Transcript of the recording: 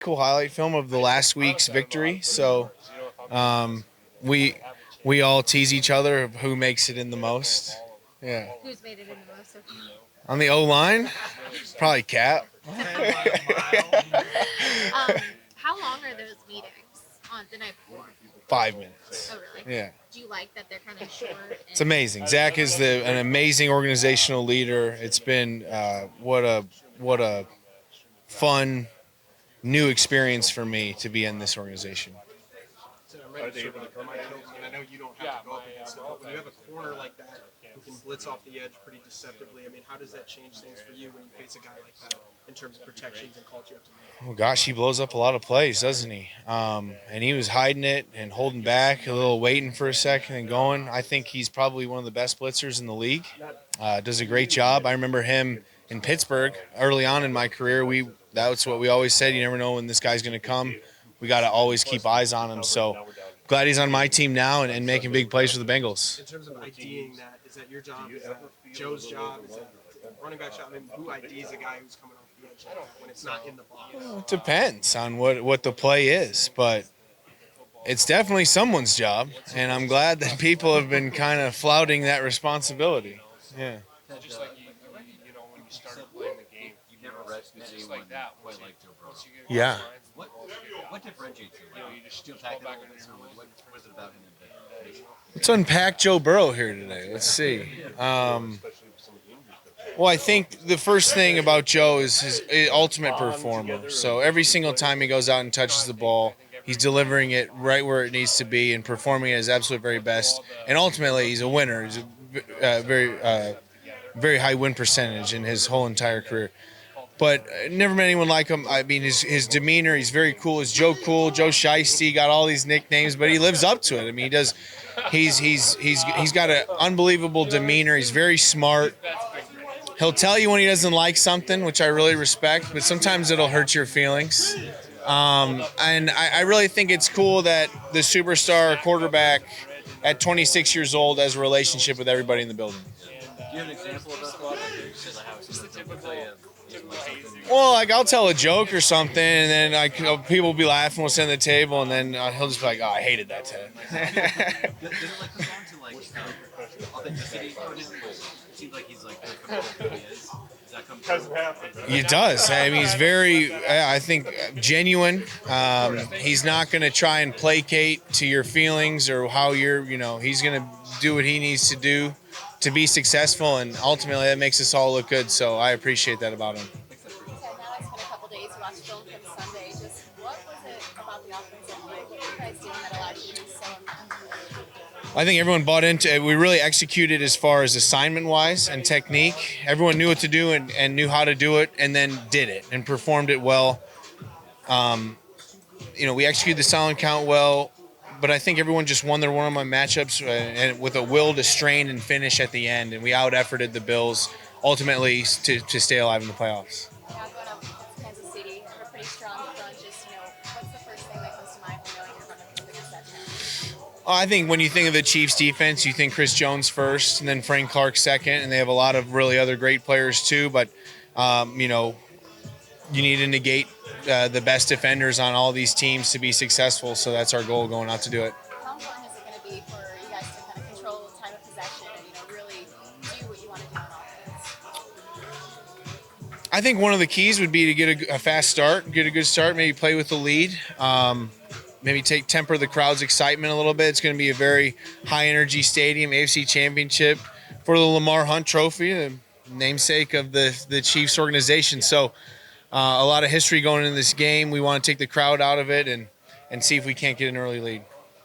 cool highlight film of the last week's victory. So we we all tease each other of who makes it in the most. Yeah. Who's made it in the most? On the O line, probably Cap. How long are those meetings on the night before? 5 minutes. Oh, really? Yeah. Do you like that they're kind of short? It's amazing. Zach is an amazing organizational leader. It's been what a fun new experience for me to be in this organization. Are they able to come? I know you don't have to go up against it, but when you have a corner like that who can blitz off the edge pretty deceptively, I mean, how does that change things for you when you face a guy like that in terms of protections and calls you have to make? Oh gosh, he blows up a lot of plays, doesn't he? And he was hiding it and holding back, a little waiting for a second and going. I think he's probably one of the best blitzers in the league. Does a great job. I remember him in Pittsburgh early on in my career. That's what we always said. You never know when this guy's going to come. We got to always keep eyes on him. So glad he's on my team now and making big plays for the Bengals. In terms of IDing that, is that your job? Is that Joe's job? Is that running back job? I mean, who IDs a guy who's coming off the edge like that when it's not in the box? Well, it depends on what the play is, but it's definitely someone's job, and I'm glad that people have been kind of flouting that responsibility. Yeah. Just like you know, when you started playing the game, you never met anyone like that. Quite like Joe Burrow. Yeah. What differentiates him? You know, you just still back back in his room. What was it about him that Let's unpack Joe Burrow here today. Let's see. Well, I think the first thing about Joe is his ultimate performer. So every single time he goes out and touches the ball, he's delivering it right where it needs to be and performing at his absolute very best. And ultimately, he's a winner. He's a very high win percentage in his whole entire career. But never met anyone like him. I mean, his demeanor, he's very cool. Is Joe Cool, Joe Shiesty, got all these nicknames, but he lives up to it. I mean, he does. He's got an unbelievable demeanor. He's very smart. He'll tell you when he doesn't like something, which I really respect, but sometimes it'll hurt your feelings. And I really think it's cool that the superstar quarterback at 26 years old has a relationship with everybody in the building. Do you have an example of that? Well, like I'll tell a joke or something, and then people will be laughing, we'll sit at the table, and then he'll just be like, "Oh, I hated that, Ted." Does it like come down to like authenticity? Or does it seem like he's like who he is? Does that come through? He does. I mean, he's very, I think, genuine. He's not going to try and placate to your feelings or how he's going to do what he needs to do to be successful, and ultimately that makes us all look good. So I appreciate that about him. Now it's been a couple days. You watched film from Sunday. Just what was it about the offensive line? What were you guys doing that allowed you to be so impactful? I think everyone bought into it. We really executed as far as assignment-wise and technique. Everyone knew what to do and knew how to do it, and then did it and performed it well. We executed the silent count well, but I think everyone just won their one-on-one matchups and with a will to strain and finish at the end, and we out-efforted the Bills ultimately to stay alive in the playoffs. Now going up against Kansas City, we're pretty strong front. Just what's the first thing that comes to mind when knowing you're running into the reception? I think when you think of the Chiefs defense, you think Chris Jones first and then Frank Clark second, and they have a lot of really other great players too, but you need to negate the best defenders on all these teams to be successful, so that's our goal going out to do it. How important is it going to be for you guys to kind of control the time of possession and really do what you want to do on offense? I think one of the keys would be to get a fast start, get a good start, maybe play with the lead, maybe temper the crowd's excitement a little bit. It's going to be a very high-energy stadium, AFC Championship for the Lamar Hunt Trophy, the namesake of the Chiefs organization. So a lot of history going into this game. We want to take the crowd out of it and see if we can't get an early lead.